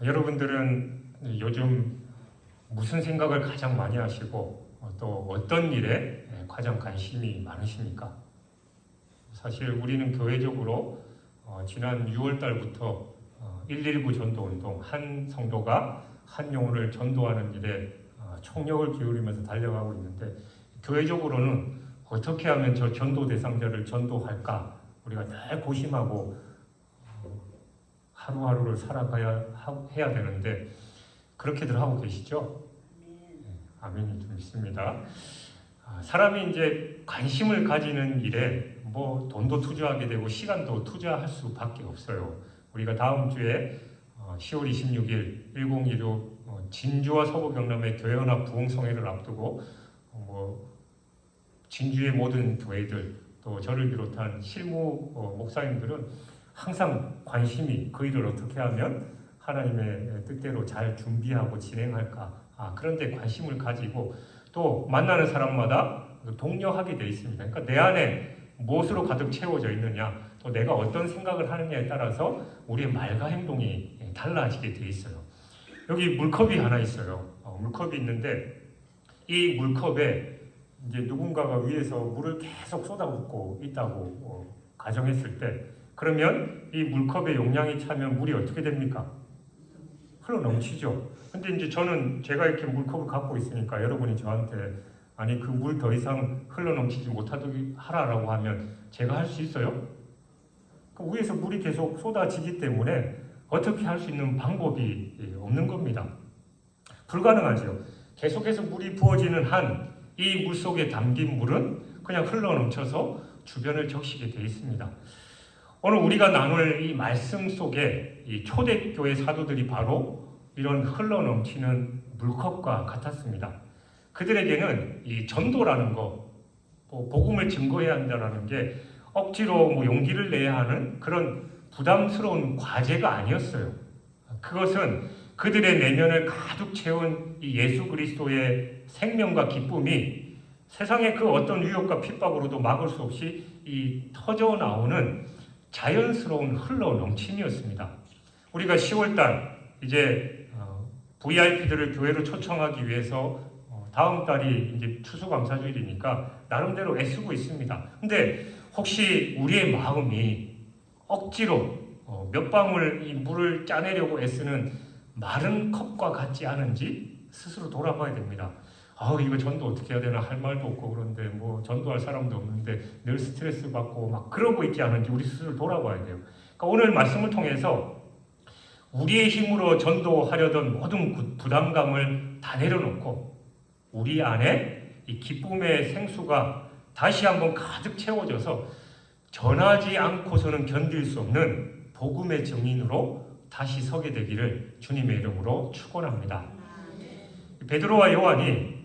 여러분들은 요즘 무슨 생각을 가장 많이 하시고 또 어떤 일에 가장 관심이 많으십니까? 사실 우리는 교회적으로 지난 6월 달부터 119 전도운동, 한 성도가 한 영혼을 전도하는 일에 총력을 기울이면서 달려가고 있는데, 교회적으로는 어떻게 하면 저 전도 대상자를 전도할까 우리가 늘 고심하고 하루하루를 살아가야 해야 되는데, 그렇게들 하고 계시죠? 아멘이 좀 있습니다. 사람이 이제 관심을 가지는 일에 뭐 돈도 투자하게 되고 시간도 투자할 수밖에 없어요. 우리가 다음 주에 10월 26일 1016 진주와 서부 경남의 교회연합 부흥성회를 앞두고 진주의 모든 교회들, 또 저를 비롯한 실무 목사님들은 항상 관심이 그 일을 어떻게 하면 하나님의 뜻대로 잘 준비하고 진행할까, 그런데 관심을 가지고 또 만나는 사람마다 독려하게 돼 있습니다. 그러니까 내 안에 무엇으로 가득 채워져 있느냐, 또 내가 어떤 생각을 하느냐에 따라서 우리의 말과 행동이 달라지게 돼 있어요. 여기 물컵이 하나 있어요. 물컵이 있는데, 이 물컵에 이제 누군가가 위에서 물을 계속 쏟아붓고 있다고 가정했을 때, 그러면 이 물컵의 용량이 차면 물이 어떻게 됩니까? 흘러 넘치죠. 근데 이제 제가 이렇게 물컵을 갖고 있으니까 여러분이 저한테 아니 그 물 더 이상 흘러 넘치지 못하도록 하라라고 하면 제가 할 수 있어요? 그 위에서 물이 계속 쏟아지기 때문에 어떻게 할 수 있는 방법이 없는 겁니다. 불가능하죠. 계속해서 물이 부어지는 한 이 물 속에 담긴 물은 그냥 흘러 넘쳐서 주변을 적시게 되어 있습니다. 오늘 우리가 나눌 이 말씀 속에 이 초대교회 사도들이 바로 이런 흘러 넘치는 물컵과 같았습니다. 그들에게는 이 전도라는 거, 복음을 증거해야 한다는 게 억지로 용기를 내야 하는 그런 부담스러운 과제가 아니었어요. 그것은 그들의 내면을 가득 채운 이 예수 그리스도의 생명과 기쁨이 세상의 그 어떤 위협과 핍박으로도 막을 수 없이 이 터져 나오는 자연스러운 흘러 넘침이었습니다. 우리가 10월달 이제 VIP들을 교회로 초청하기 위해서 다음 달이 이제 추수감사주일이니까 나름대로 애쓰고 있습니다. 근데 혹시 우리의 마음이 억지로 몇 방울 이 물을 짜내려고 애쓰는 마른 컵과 같지 않은지 스스로 돌아봐야 됩니다. 이거 전도 어떻게 해야 되나 할 말도 없고, 그런데 뭐 전도할 사람도 없는데 늘 스트레스 받고 막 그러고 있지 않은지 우리 스스로 돌아봐야 돼요. 그러니까 오늘 말씀을 통해서 우리의 힘으로 전도하려던 모든 부담감을 다 내려놓고 우리 안에 이 기쁨의 생수가 다시 한번 가득 채워져서 전하지 않고서는 견딜 수 없는 복음의 증인으로 다시 서게 되기를 주님의 이름으로 축원합니다. 베드로와 요한이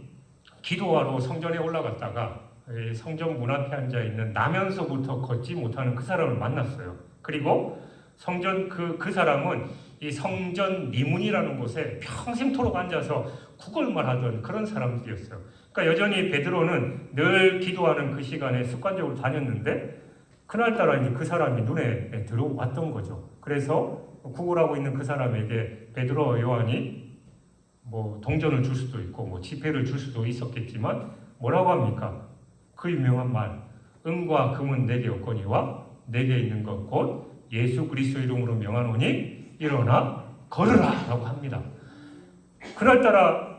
기도하러 성전에 올라갔다가 성전 문 앞에 앉아 있는 나면서부터 걷지 못하는 그 사람을 만났어요. 그리고 성전 그 사람은 이 성전 미문이라는 곳에 평생토록 앉아서 구걸만 하던 그런 사람들이었어요. 그러니까 여전히 베드로는 늘 기도하는 그 시간에 습관적으로 다녔는데, 그날따라 이제 그 사람이 눈에 들어왔던 거죠. 그래서 구걸하고 있는 그 사람에게 베드로와 요한이 동전을 줄 수도 있고 지폐를 줄 수도 있었겠지만 뭐라고 합니까? 그 유명한 말, 은과 금은 내게 없거니와 내게 있는 것 곧 예수 그리스도 이름으로 명하노니 일어나 걸으라 라고 합니다. 그날따라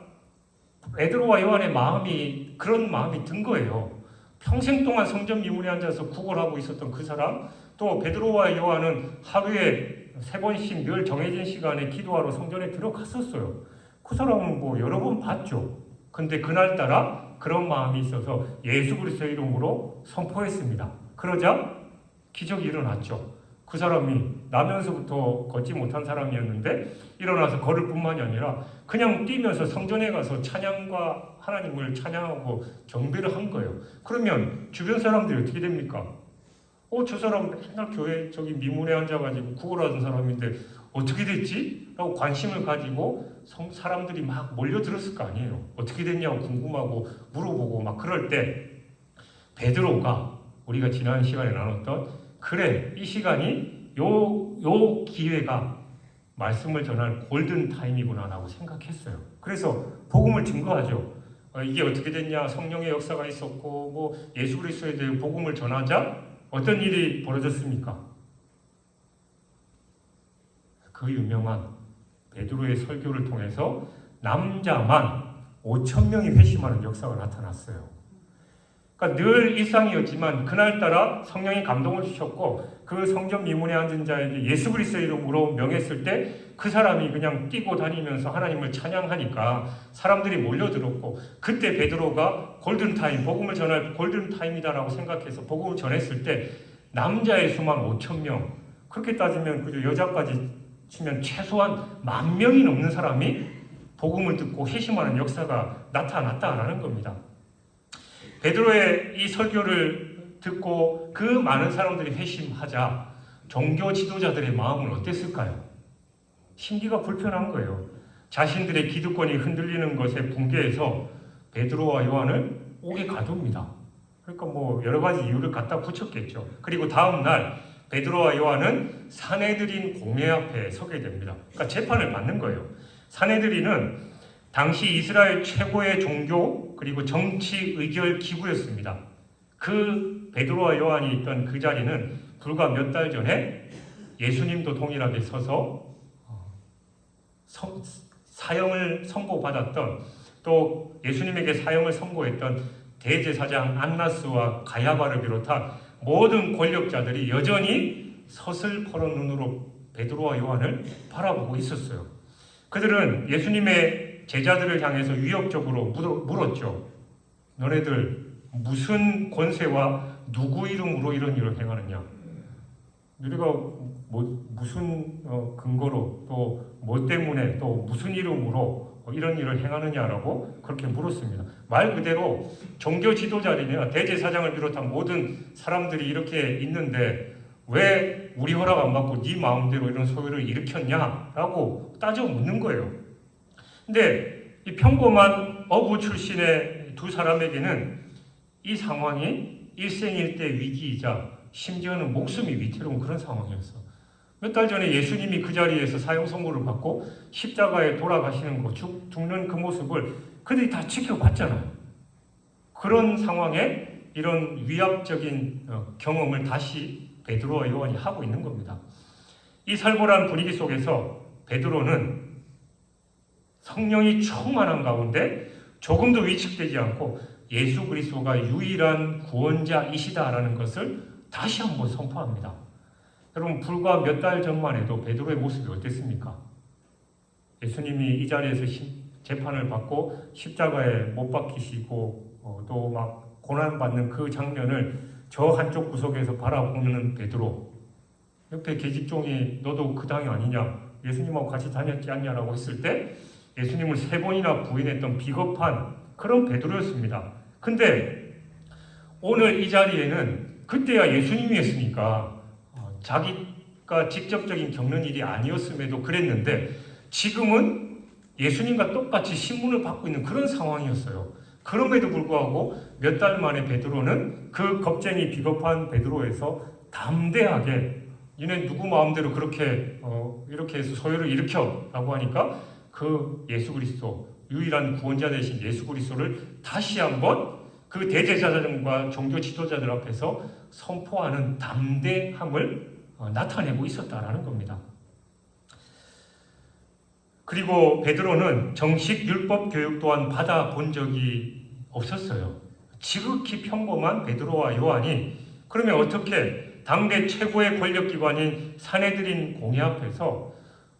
베드로와 요한의 마음이 그런 마음이 든 거예요. 평생 동안 성전 미문에 앉아서 구걸하고 있었던 그 사람, 또 베드로와 요한은 하루에 3번씩 늘 정해진 시간에 기도하러 성전에 들어갔었어요. 그 사람은 여러 번 봤죠. 근데 그날따라 그런 마음이 있어서 예수 그리스도의 이름으로 선포했습니다. 그러자 기적이 일어났죠. 그 사람이 나면서부터 걷지 못한 사람이었는데 일어나서 걸을 뿐만이 아니라 그냥 뛰면서 성전에 가서 찬양과 하나님을 찬양하고 경배를 한 거예요. 그러면 주변 사람들이 어떻게 됩니까? 저 사람 맨날 교회 저기 미문에 앉아가지고 구걸하던 사람인데 어떻게 됐지? 라고 관심을 가지고 사람들이 막 몰려들었을 거 아니에요. 어떻게 됐냐고 궁금하고 물어보고 막 그럴 때 베드로가 우리가 지난 시간에 나눴던, 그래 이 시간이 요 기회가 말씀을 전할 골든 타임이구나라고 생각했어요. 그래서 복음을 증거하죠. 이게 어떻게 됐냐? 성령의 역사가 있었고 뭐 예수 그리스도에 대해 복음을 전하자 어떤 일이 벌어졌습니까? 그 유명한 베드로의 설교를 통해서 남자만 5천 명이 회심하는 역사가 나타났어요. 그러니까 늘 일상이었지만 그날따라 성령이 감동을 주셨고 그 성전 미문에 앉은 자에게 예수 그리스도의 이름으로 명했을 때 그 사람이 그냥 뛰고 다니면서 하나님을 찬양하니까 사람들이 몰려들었고 그때 베드로가 골든타임, 복음을 전할 골든타임이다라고 생각해서 복음을 전했을 때 남자의 수만 5천 명, 그렇게 따지면 그저 여자까지 치면 최소한 10,000명이 넘는 사람이 복음을 듣고 회심하는 역사가 나타났다라는 겁니다. 베드로의 이 설교를 듣고 그 많은 사람들이 회심하자 종교 지도자들의 마음은 어땠을까요? 심기가 불편한 거예요. 자신들의 기득권이 흔들리는 것에 붕괴해서 베드로와 요한을 옥에 가둡니다. 그러니까 뭐 여러 가지 이유를 갖다 붙였겠죠. 그리고 다음 날 베드로와 요한은 산헤드린 공회 앞에 서게 됩니다. 그러니까 재판을 받는 거예요. 산헤드린은 당시 이스라엘 최고의 종교 그리고 정치 의결 기구였습니다. 그 베드로와 요한이 있던 그 자리는 불과 몇 달 전에 예수님도 동일하게 서서 사형을 선고받았던 또 예수님에게 사형을 선고했던 대제사장 안나스와 가야바를 비롯한 모든 권력자들이 여전히 서슬퍼런 눈으로 베드로와 요한을 바라보고 있었어요. 그들은 예수님의 제자들을 향해서 위협적으로 물었죠. 너네들 무슨 권세와 누구 이름으로 이런 일을 행하느냐? 우리가 무슨 근거로 또 뭐 때문에 또 무슨 이름으로 이런 일을 행하느냐라고 그렇게 물었습니다. 말 그대로 종교 지도자들이나 대제사장을 비롯한 모든 사람들이 이렇게 있는데 왜 우리 허락 안 받고 네 마음대로 이런 소요를 일으켰냐라고 따져 묻는 거예요. 근데 이 평범한 어부 출신의 두 사람에게는 이 상황이 일생일대 위기이자 심지어는 목숨이 위태로운 그런 상황이었어. 몇 달 전에 예수님이 그 자리에서 사형 선고를 받고 십자가에 돌아가시는 거, 죽는 그 모습을 그들이 다 지켜봤잖아요. 그런 상황에 이런 위압적인 경험을 다시 베드로와 요한이 하고 있는 겁니다. 이 살벌한 분위기 속에서 베드로는 성령이 충만한 가운데 조금도 위축되지 않고 예수 그리스도가 유일한 구원자이시다라는 것을 다시 한번 선포합니다. 여러분, 불과 몇 달 전만 해도 베드로의 모습이 어땠습니까? 예수님이 이 자리에서 재판을 받고 십자가에 못 박히시고 또 막 고난받는 그 장면을 저 한쪽 구석에서 바라보는 베드로, 옆에 계집종이 너도 그 당이 아니냐, 예수님하고 같이 다녔지 않냐라고 했을 때 예수님을 3번이나 부인했던 비겁한 그런 베드로였습니다. 근데 오늘 이 자리에는 그때야 예수님이었으니까 자기가 직접적인 겪는 일이 아니었음에도 그랬는데 지금은 예수님과 똑같이 신문을 받고 있는 그런 상황이었어요. 그럼에도 불구하고 몇 달 만에 베드로는 그 겁쟁이 비겁한 베드로에서 담대하게 니네 누구 마음대로 그렇게 이렇게 해서 소요를 일으켜 라고 하니까 그 예수 그리스도, 유일한 구원자 되신 예수 그리스도를 다시 한번 그 대제사장과 종교 지도자들 앞에서 선포하는 담대함을 나타내고 있었다라는 겁니다. 그리고 베드로는 정식 율법 교육 또한 받아본 적이 없었어요. 지극히 평범한 베드로와 요한이 그러면 어떻게 당대 최고의 권력기관인 산헤드린 공회 앞에서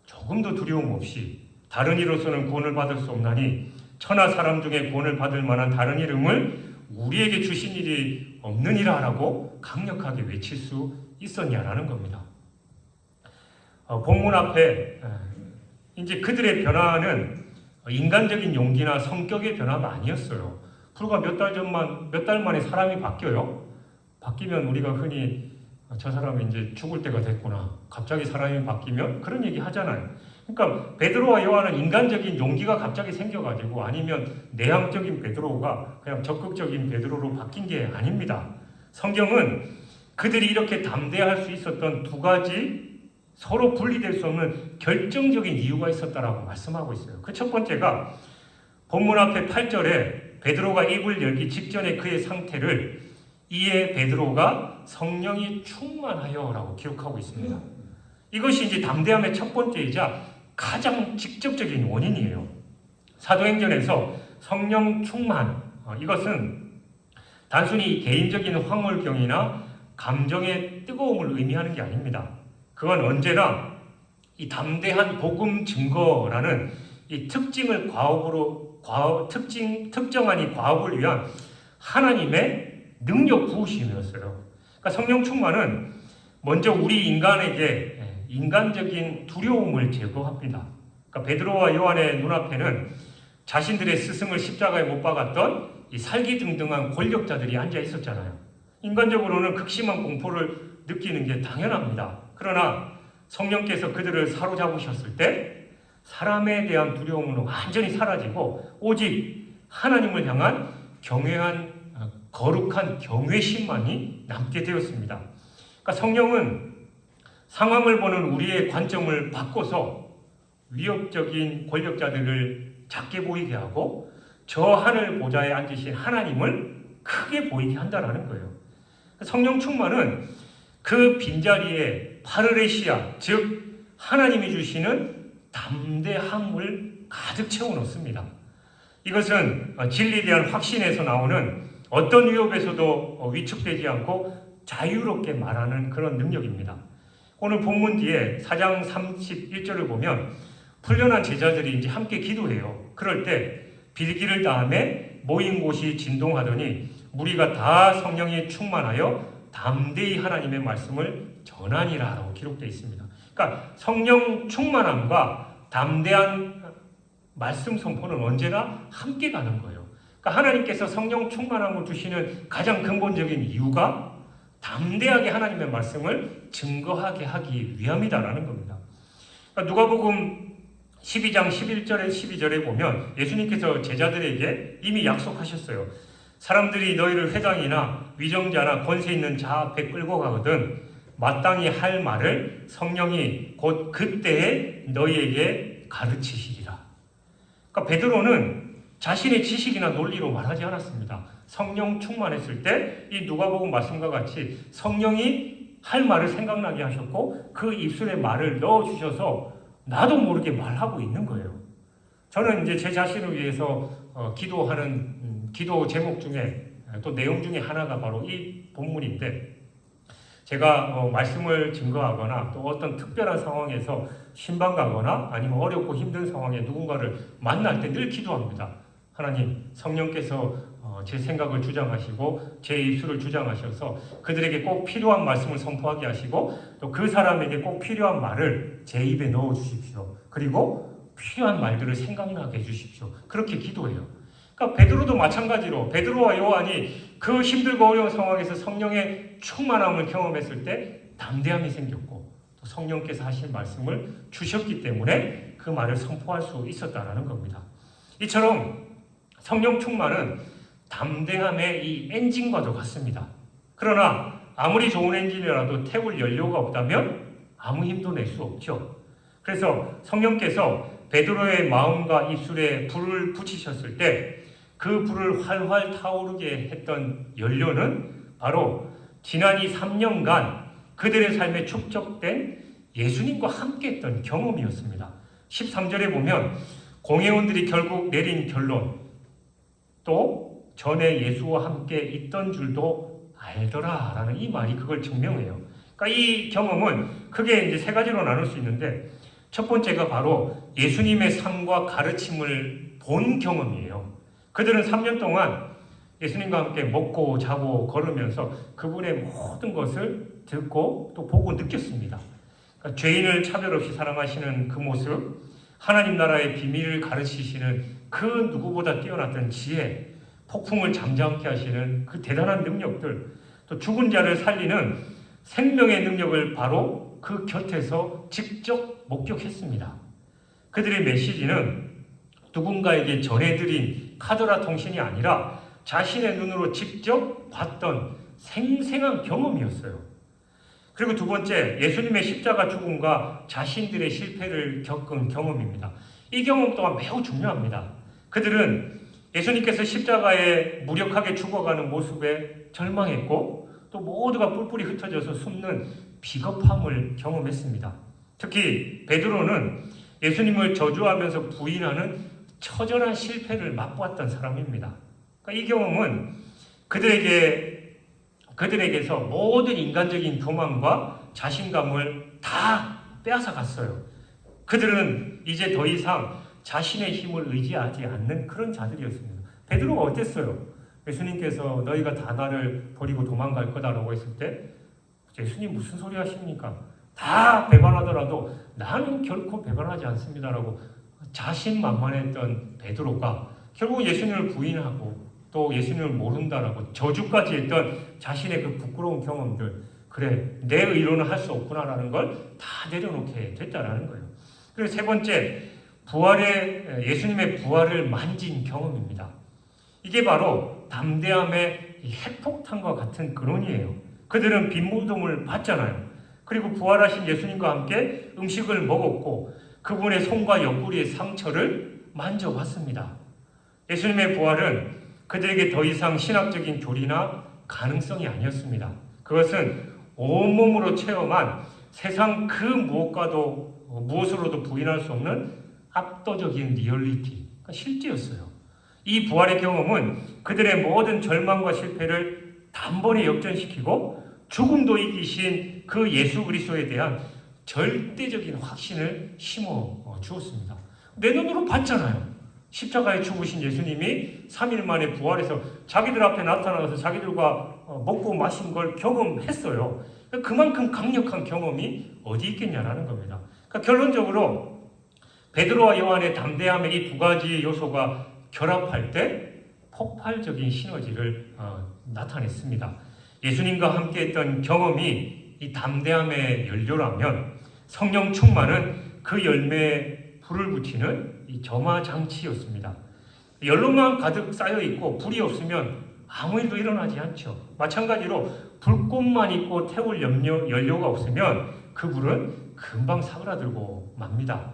조금도 두려움 없이 다른 이로서는 구원을 받을 수 없나니 천하 사람 중에 구원을 받을 만한 다른 이름을 우리에게 주신 일이 없느니라라고 강력하게 외칠 수 있었냐라는 겁니다. 본문 앞에 이제 그들의 변화는 인간적인 용기나 성격의 변화가 아니었어요. 불과 몇 달 만에 사람이 바뀌어요. 바뀌면 우리가 흔히 저 사람이 이제 죽을 때가 됐구나, 갑자기 사람이 바뀌면 그런 얘기 하잖아요. 그러니까 베드로와 요한은 인간적인 용기가 갑자기 생겨가지고 아니면 내향적인 베드로가 그냥 적극적인 베드로로 바뀐 게 아닙니다. 성경은 그들이 이렇게 담대할 수 있었던 두 가지 서로 분리될 수 없는 결정적인 이유가 있었다라고 말씀하고 있어요. 그 첫 번째가 본문 앞에 8절에 베드로가 입을 열기 직전에 그의 상태를 이에 베드로가 성령이 충만하여라고 기록하고 있습니다. 이것이 이제 담대함의 첫 번째이자 가장 직접적인 원인이에요. 사도행전에서 성령 충만, 이것은 단순히 개인적인 황홀경이나 감정의 뜨거움을 의미하는 게 아닙니다. 그건 언제나 이 담대한 복음 증거라는 이 특징을 특정한 이 과업을 위한 하나님의 능력 부으심이었어요. 그러니까 성령 충만은 먼저 우리 인간에게 인간적인 두려움을 제거합니다. 그러니까 베드로와 요한의 눈앞에는 자신들의 스승을 십자가에 못 박았던 이 살기등등한 권력자들이 앉아 있었잖아요. 인간적으로는 극심한 공포를 느끼는 게 당연합니다. 그러나 성령께서 그들을 사로잡으셨을 때 사람에 대한 두려움은 완전히 사라지고 오직 하나님을 향한 경외한 거룩한 경외심만이 남게 되었습니다. 그러니까 성령은 상황을 보는 우리의 관점을 바꿔서 위협적인 권력자들을 작게 보이게 하고 저 하늘 보좌에 앉으신 하나님을 크게 보이게 한다는 거예요. 성령 충만은 그 빈자리에 파르레시아, 즉 하나님이 주시는 담대함을 가득 채워놓습니다. 이것은 진리에 대한 확신에서 나오는 어떤 위협에서도 위축되지 않고 자유롭게 말하는 그런 능력입니다. 오늘 본문 뒤에 4장 31절을 보면 훈련한 제자들이 이제 함께 기도해요. 그럴 때 빌기를 다음에 모인 곳이 진동하더니 무리가 다 성령이 충만하여 담대히 하나님의 말씀을 전하니라라고 기록되어 있습니다. 그러니까 성령 충만함과 담대한 말씀 선포는 언제나 함께 가는 거예요. 그러니까 하나님께서 성령 충만함을 주시는 가장 근본적인 이유가 담대하게 하나님의 말씀을 증거하게 하기 위함이다라는 겁니다. 그러니까 누가복음 12장 11절에 12절에 보면 예수님께서 제자들에게 이미 약속하셨어요. 사람들이 너희를 회당이나 위정자나 권세 있는 자 앞에 끌고 가거든 마땅히 할 말을 성령이 곧 그때에 너희에게 가르치시리라. 그러니까 베드로는 자신의 지식이나 논리로 말하지 않았습니다. 성령 충만했을 때 이 누가복음 말씀과 같이 성령이 할 말을 생각나게 하셨고 그 입술에 말을 넣어주셔서 나도 모르게 말하고 있는 거예요. 저는 이제 제 자신을 위해서 기도하는 기도 제목 중에 또 내용 중에 하나가 바로 이 본문인데 제가 말씀을 증거하거나 또 어떤 특별한 상황에서 신방 가거나 아니면 어렵고 힘든 상황에 누군가를 만날 때 늘 기도합니다. 하나님, 성령께서 제 생각을 주장하시고 제 입술을 주장하셔서 그들에게 꼭 필요한 말씀을 선포하게 하시고 또 그 사람에게 꼭 필요한 말을 제 입에 넣어 주십시오. 그리고 필요한 말들을 생각나게 해주십시오. 그렇게 기도해요. 그러니까 베드로도 마찬가지로 베드로와 요한이 그 힘들고 어려운 상황에서 성령의 충만함을 경험했을 때 담대함이 생겼고 또 성령께서 하신 말씀을 주셨기 때문에 그 말을 선포할 수 있었다라는 겁니다. 이처럼 성령 충만은 담대함의 이 엔진과도 같습니다. 그러나 아무리 좋은 엔진이라도 태울 연료가 없다면 아무 힘도 낼 수 없죠. 그래서 성령께서 베드로의 마음과 입술에 불을 붙이셨을 때 그 불을 활활 타오르게 했던 연료는 바로 지난 이 3년간 그들의 삶에 축적된 예수님과 함께 했던 경험이었습니다. 13절에 보면 공회원들이 결국 내린 결론 또 전에 예수와 함께 있던 줄도 알더라 라는 이 말이 그걸 증명해요. 그러니까 이 경험은 크게 이제 세 가지로 나눌 수 있는데 첫 번째가 바로 예수님의 삶과 가르침을 본 경험이에요. 그들은 3년 동안 예수님과 함께 먹고 자고 걸으면서 그분의 모든 것을 듣고 또 보고 느꼈습니다. 그러니까 죄인을 차별 없이 사랑하시는 그 모습, 하나님 나라의 비밀을 가르치시는 그 누구보다 뛰어났던 지혜, 폭풍을 잠잠케 하시는 그 대단한 능력들, 또 죽은 자를 살리는 생명의 능력을 바로 그 곁에서 직접 목격했습니다. 그들의 메시지는 누군가에게 전해드린 카더라 통신이 아니라 자신의 눈으로 직접 봤던 생생한 경험이었어요. 그리고 두 번째, 예수님의 십자가 죽음과 자신들의 실패를 겪은 경험입니다. 이 경험 또한 매우 중요합니다. 그들은 예수님께서 십자가에 무력하게 죽어가는 모습에 절망했고 또 모두가 뿔뿔이 흩어져서 숨는 비겁함을 경험했습니다. 특히 베드로는 예수님을 저주하면서 부인하는 처절한 실패를 맛보았던 사람입니다. 그러니까 이 경험은 그들에게서 모든 인간적인 교만과 자신감을 다 빼앗아 갔어요. 그들은 이제 더 이상 자신의 힘을 의지하지 않는 그런 자들이었습니다. 베드로가 어땠어요? 예수님께서 너희가 다 나를 버리고 도망갈 거다라고 했을 때 예수님 무슨 소리 하십니까? 다 배반하더라도 나는 결코 배반하지 않습니다라고 자신만만했던 베드로가 결국 예수님을 부인하고 또 예수님을 모른다라고 저주까지 했던 자신의 그 부끄러운 경험들, 그래 내 의로는 할 수 없구나라는 걸 다 내려놓게 됐다라는 거예요. 그리고 세 번째, 예수님의 부활을 만진 경험입니다. 이게 바로 담대함의 핵폭탄과 같은 근원이에요. 그들은 빈 무덤을 봤잖아요. 그리고 부활하신 예수님과 함께 음식을 먹었고 그분의 손과 옆구리의 상처를 만져봤습니다. 예수님의 부활은 그들에게 더 이상 신학적인 교리나 가능성이 아니었습니다. 그것은 온몸으로 체험한 세상 그 무엇으로도 부인할 수 없는 압도적인 리얼리티, 그러니까 실제였어요. 이 부활의 경험은 그들의 모든 절망과 실패를 단번에 역전시키고 죽음도 이기신 그 예수 그리스도에 대한 절대적인 확신을 심어 주었습니다. 내 눈으로 봤잖아요. 십자가에 죽으신 예수님이 3일 만에 부활해서 자기들 앞에 나타나서 자기들과 먹고 마신 걸 경험했어요. 그만큼 강력한 경험이 어디 있겠냐라는 겁니다. 그러니까 결론적으로 베드로와 요한의 담대함의 이 두 가지 요소가 결합할 때 폭발적인 시너지를 나타냈습니다. 예수님과 함께했던 경험이 이 담대함의 연료라면 성령 충만은 그 열매에 불을 붙이는 이 점화장치였습니다. 연료만 가득 쌓여 있고 불이 없으면 아무 일도 일어나지 않죠. 마찬가지로 불꽃만 있고 태울 연료가 없으면 그 불은 금방 사그라들고 맙니다.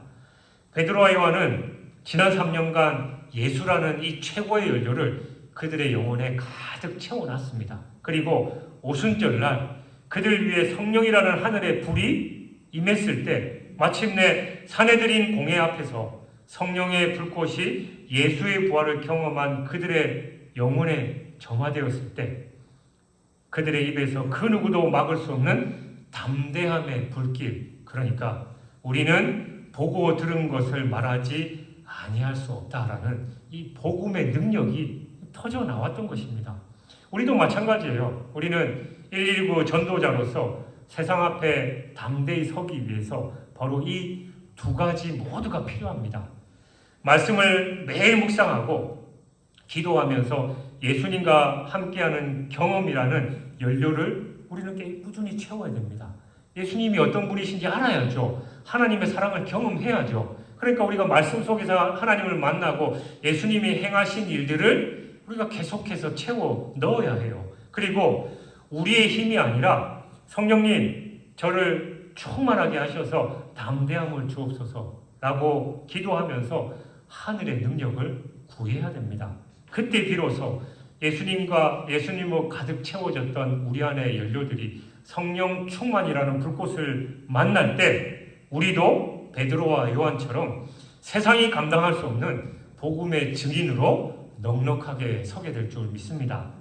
베드로와 요한은 지난 3년간 예수라는 이 최고의 연료를 그들의 영혼에 가득 채워놨습니다. 그리고 오순절날 그들 위해 성령이라는 하늘의 불이 임했을 때 마침내 사내들인 공회 앞에서 성령의 불꽃이 예수의 부활을 경험한 그들의 영혼에 점화되었을 때 그들의 입에서 그 누구도 막을 수 없는 담대함의 불길, 그러니까 우리는 보고 들은 것을 말하지 아니할 수 없다라는 이 복음의 능력이 터져 나왔던 것입니다. 우리도 마찬가지예요. 우리는 119 전도자로서 세상 앞에 담대히 서기 위해서 바로 이 두 가지 모두가 필요합니다. 말씀을 매일 묵상하고 기도하면서 예수님과 함께하는 경험이라는 연료를 우리는 꾸준히 채워야 됩니다. 예수님이 어떤 분이신지 알아야죠. 하나님의 사랑을 경험해야죠. 그러니까 우리가 말씀 속에서 하나님을 만나고 예수님이 행하신 일들을 우리가 계속해서 채워 넣어야 해요. 그리고 우리의 힘이 아니라 성령님 저를 충만하게 하셔서 담대함을 주옵소서라고 기도하면서 하늘의 능력을 구해야 됩니다. 그때 비로소 예수님으로 가득 채워졌던 우리 안의 연료들이 성령 충만이라는 불꽃을 만날 때 우리도 베드로와 요한처럼 세상이 감당할 수 없는 복음의 증인으로 넉넉하게 서게 될 줄 믿습니다.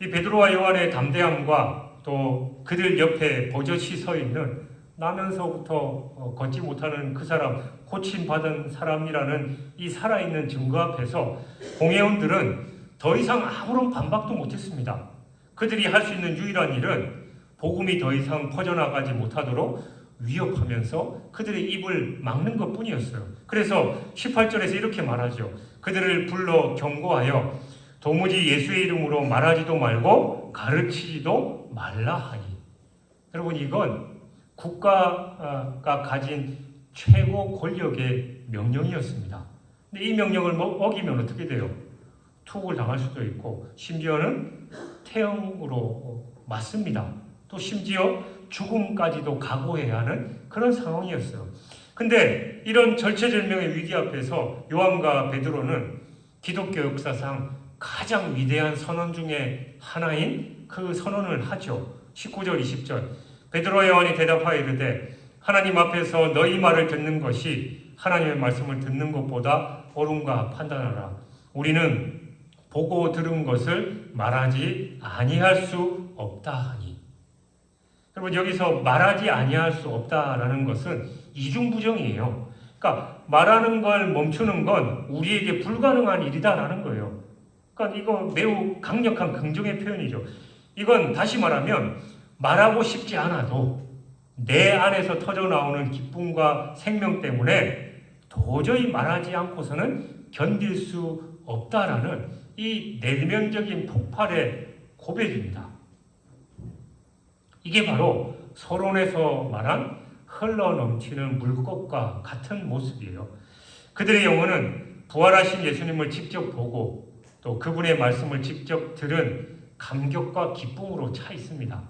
이 베드로와 요한의 담대함과 또 그들 옆에 버젓이 서 있는 나면서부터 걷지 못하는 그 사람, 고침받은 사람이라는 이 살아있는 증거 앞에서 공회원들은 더 이상 아무런 반박도 못했습니다. 그들이 할 수 있는 유일한 일은 복음이 더 이상 퍼져나가지 못하도록 위협하면서 그들의 입을 막는 것뿐이었어요. 그래서 18절에서 이렇게 말하죠. 그들을 불러 경고하여 도무지 예수의 이름으로 말하지도 말고 가르치지도 말라 하니. 여러분, 이건 국가가 가진 최고 권력의 명령이었습니다. 근데 이 명령을 어기면 어떻게 돼요? 투옥을 당할 수도 있고 심지어는 태형으로 맞습니다. 또 심지어 죽음까지도 각오해야 하는 그런 상황이었어요. 근데 이런 절체절명의 위기 앞에서 요한과 베드로는 기독교 역사상 가장 위대한 선언 중에 하나인 그 선언을 하죠. 19절 20절 베드로와 요한이 대답하여 이르되 하나님 앞에서 너희 말을 듣는 것이 하나님의 말씀을 듣는 것보다 옳은가 판단하라. 우리는 보고 들은 것을 말하지 아니할 수 없다 하니. 여러분 여기서 말하지 아니할 수 없다라는 것은 이중부정이에요. 그러니까 말하는 걸 멈추는 건 우리에게 불가능한 일이다라는 거예요. 그러니까 이거 매우 강력한 긍정의 표현이죠. 이건 다시 말하면 말하고 싶지 않아도 내 안에서 터져나오는 기쁨과 생명 때문에 도저히 말하지 않고서는 견딜 수 없다라는 이 내면적인 폭발의 고백입니다. 이게 바로 서론에서 말한 흘러넘치는 물것과 같은 모습이에요. 그들의 영혼은 부활하신 예수님을 직접 보고 또 그분의 말씀을 직접 들은 감격과 기쁨으로 차 있습니다.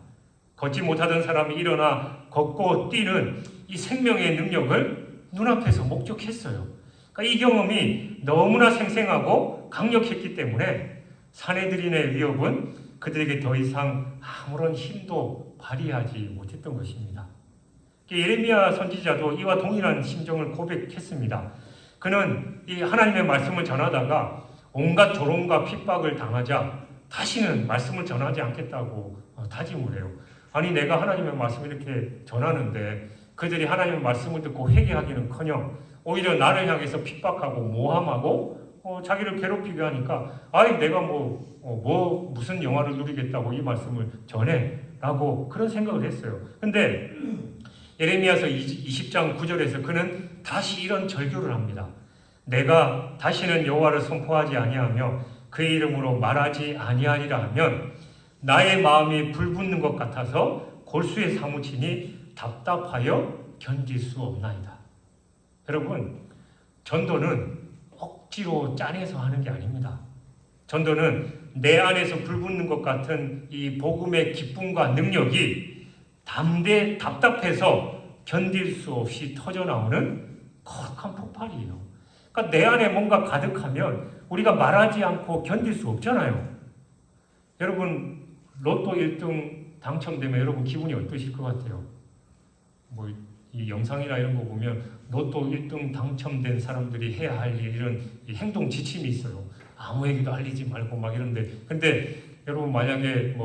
걷지 못하던 사람이 일어나 걷고 뛰는 이 생명의 능력을 눈앞에서 목격했어요. 그러니까 이 경험이 너무나 생생하고 강력했기 때문에 사내들인의 위협은 그들에게 더 이상 아무런 힘도 발휘하지 못했던 것입니다. 예레미야 선지자도 이와 동일한 심정을 고백했습니다. 그는 이 하나님의 말씀을 전하다가 온갖 조롱과 핍박을 당하자 다시는 말씀을 전하지 않겠다고 다짐을 해요. 아니 내가 하나님의 말씀을 이렇게 전하는데 그들이 하나님의 말씀을 듣고 회개하기는커녕 오히려 나를 향해서 핍박하고 모함하고 자기를 괴롭히게 하니까 아이 내가 무슨 영화를 누리겠다고 이 말씀을 전해라고 그런 생각을 했어요. 근데 예레미야서 20장 9절에서 그는 다시 이런 절규를 합니다. 내가 다시는 여호와를 선포하지 아니하며 그의 이름으로 말하지 아니하리라 하면 나의 마음이 불붙는 것 같아서 골수에 사무치니 답답하여 견딜 수 없나이다. 여러분, 전도는 억지로 짜내서 하는 게 아닙니다. 전도는 내 안에서 불붙는 것 같은 이 복음의 기쁨과 능력이 답답해서 견딜 수 없이 터져나오는 거룩한 폭발이에요. 그러니까 내 안에 뭔가 가득하면 우리가 말하지 않고 견딜 수 없잖아요. 여러분 로또 1등 당첨되면 여러분 기분이 어떠실 것 같아요? 이 영상이나 이런 거 보면 로또 1등 당첨된 사람들이 해야 할 이런 행동 지침이 있어요. 아무에게도 알리지 말고 막 이런데 근데 여러분 만약에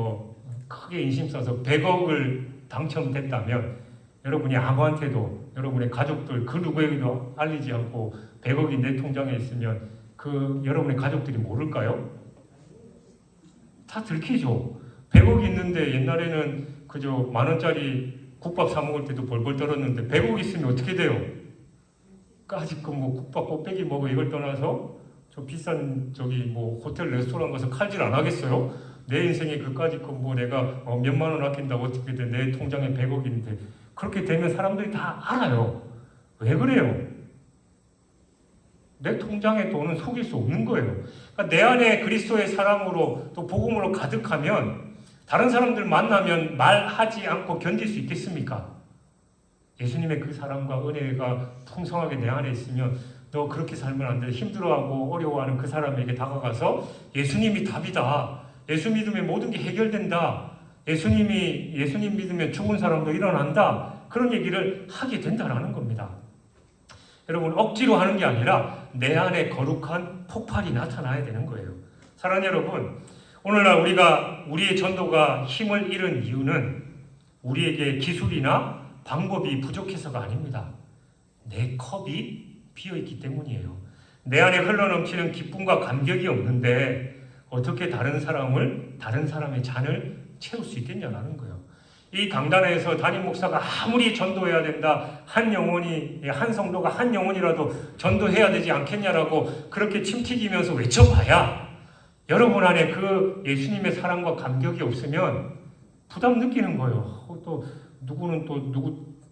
크게 인심 써서 100억을 당첨됐다면 여러분이 아무한테도 여러분의 가족들 그 누구에게도 알리지 않고 100억이 내 통장에 있으면 그 여러분의 가족들이 모를까요? 다 들키죠. 100억이 있는데 옛날에는 그저 10,000원짜리 국밥 사 먹을 때도 벌벌 떨었는데 100억 있으면 어떻게 돼요? 까짓거 국밥 곱빼기 먹어 이걸 떠나서 저 비싼 호텔 레스토랑 가서 칼질 안 하겠어요? 내 인생에 그까짓 거 내가 몇만 원 아낀다고 어떻게 돼? 내 통장에 100억인데 그렇게 되면 사람들이 다 알아요. 왜 그래요? 내 통장에 돈은 속일 수 없는 거예요. 그러니까 내 안에 그리스도의 사랑으로 또 복음으로 가득하면 다른 사람들 만나면 말하지 않고 견딜 수 있겠습니까? 예수님의 그 사랑과 은혜가 풍성하게 내 안에 있으면 너 그렇게 살면 안 돼. 힘들어하고 어려워하는 그 사람에게 다가가서 예수님이 답이다. 예수 믿으면 모든 게 해결된다. 예수님 믿으면 죽은 사람도 일어난다. 그런 얘기를 하게 된다라는 겁니다. 여러분 억지로 하는 게 아니라 내 안에 거룩한 폭발이 나타나야 되는 거예요. 사랑하는 여러분, 오늘날 우리의 전도가 힘을 잃은 이유는 우리에게 기술이나 방법이 부족해서가 아닙니다. 내 컵이 비어있기 때문이에요. 내 안에 흘러넘치는 기쁨과 감격이 없는데 어떻게 다른 사람의 잔을 채울 수 있겠냐는 거예요. 이 강단에서 담임 목사가 아무리 전도해야 된다, 한 성도가 한 영혼이라도 전도해야 되지 않겠냐라고 그렇게 침튀기면서 외쳐봐야 여러분 안에 그 예수님의 사랑과 감격이 없으면 부담 느끼는 거예요. 또 누구는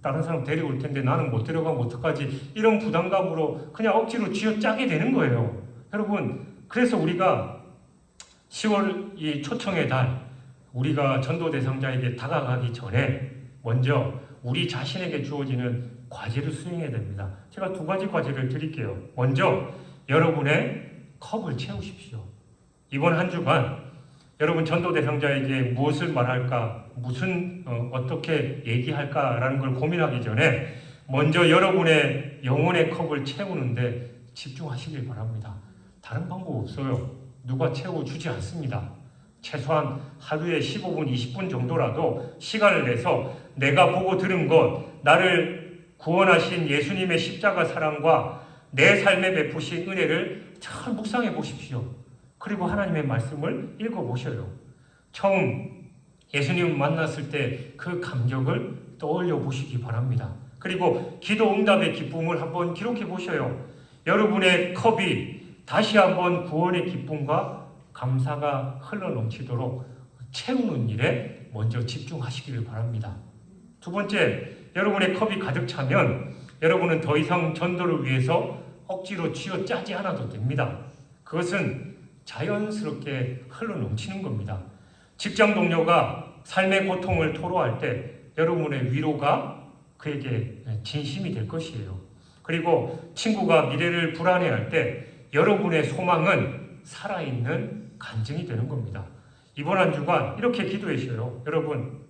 다른 사람 데리고 올 텐데 나는 못 데려가면 어떡하지? 이런 부담감으로 그냥 억지로 쥐어짜게 되는 거예요. 여러분, 그래서 우리가 10월 이 초청의 달, 우리가 전도 대상자에게 다가가기 전에 먼저 우리 자신에게 주어지는 과제를 수행해야 됩니다. 제가 두 가지 과제를 드릴게요. 먼저 여러분의 컵을 채우십시오. 이번 한 주간 여러분 전도 대상자에게 무엇을 말할까, 어떻게 얘기할까라는 걸 고민하기 전에 먼저 여러분의 영혼의 컵을 채우는데 집중하시길 바랍니다. 다른 방법 없어요. 누가 채워주지 않습니다. 최소한 하루에 15분, 20분 정도라도 시간을 내서 내가 보고 들은 것, 나를 구원하신 예수님의 십자가 사랑과 내 삶에 베푸신 은혜를 잘 묵상해 보십시오. 그리고 하나님의 말씀을 읽어보셔요. 처음 예수님을 만났을 때 그 감격을 떠올려 보시기 바랍니다. 그리고 기도 응답의 기쁨을 한번 기록해 보셔요. 여러분의 컵이 다시 한번 구원의 기쁨과 감사가 흘러넘치도록 채우는 일에 먼저 집중하시기를 바랍니다. 두 번째, 여러분의 컵이 가득 차면 여러분은 더 이상 전도를 위해서 억지로 쥐어짜지 않아도 됩니다. 그것은 자연스럽게 흘러넘치는 겁니다. 직장 동료가 삶의 고통을 토로할 때 여러분의 위로가 그에게 진심이 될 것이에요. 그리고 친구가 미래를 불안해할 때 여러분의 소망은 살아있는 간증이 되는 겁니다. 이번 한 주간 이렇게 기도하셔요. 여러분,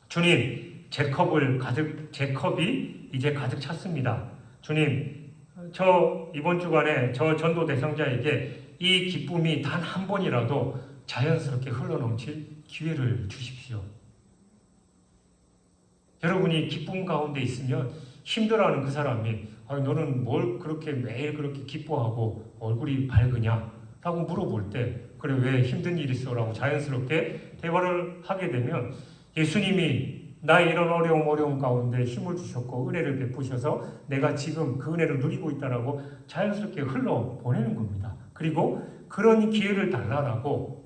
주님, 제 컵이 이제 가득 찼습니다. 주님, 저 이번 주간에 저 전도 대상자에게 이 기쁨이 단 한 번이라도 자연스럽게 흘러넘칠 기회를 주십시오. 여러분이 기쁨 가운데 있으면 힘들어하는 그 사람이 너는 뭘 그렇게 매일 그렇게 기뻐하고 얼굴이 밝으냐? 라고 물어볼 때 그래 왜 힘든 일이 있어? 라고 자연스럽게 대화를 하게 되면 예수님이 나의 이런 어려움 가운데 힘을 주셨고 은혜를 베푸셔서 내가 지금 그 은혜를 누리고 있다라고 자연스럽게 흘러보내는 겁니다. 그리고 그런 기회를 달라라고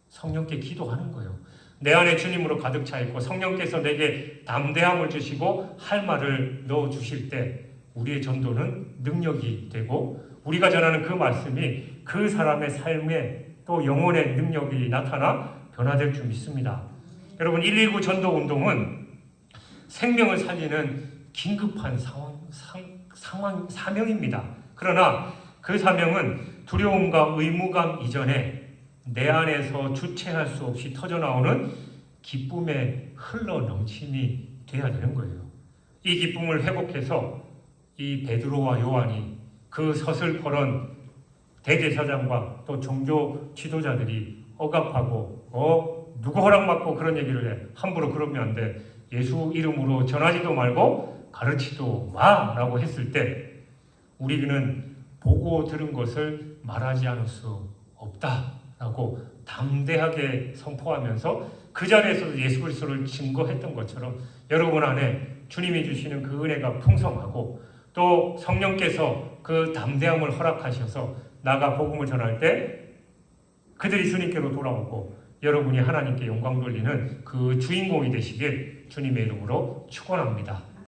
성령께 기도하는 거예요. 내 안에 주님으로 가득 차 있고 성령께서 내게 담대함을 주시고 할 말을 넣어 주실 때 우리의 전도는 능력이 되고 우리가 전하는 그 말씀이 그 사람의 삶에 또 영혼의 능력이 나타나 변화될 줄 믿습니다. 여러분, 119 전도 운동은 생명을 살리는 긴급한 사명입니다. 그러나 그 사명은 두려움과 의무감 이전에 내 안에서 주체할 수 없이 터져나오는 기쁨의 흘러넘침이 돼야 되는 거예요. 이 기쁨을 회복해서 이 베드로와 요한이 그 서슬퍼런 대제사장과 또 종교 지도자들이 억압하고 누구 허락받고 그런 얘기를 해. 함부로 그러면 안 돼. 예수 이름으로 전하지도 말고 가르치도 마라고 했을 때 우리는 보고 들은 것을 말하지 않을 수 없다라고 담대하게 선포하면서 그 자리에서도 예수 그리스도를 증거했던 것처럼 여러분 안에 주님이 주시는 그 은혜가 풍성하고 또 성령께서 그 담대함을 허락하셔서 나가 복음을 전할 때 그들이 주님께로 돌아오고 여러분이 하나님께 영광 돌리는 그 주인공이 되시길 주님의 이름으로 축원합니다.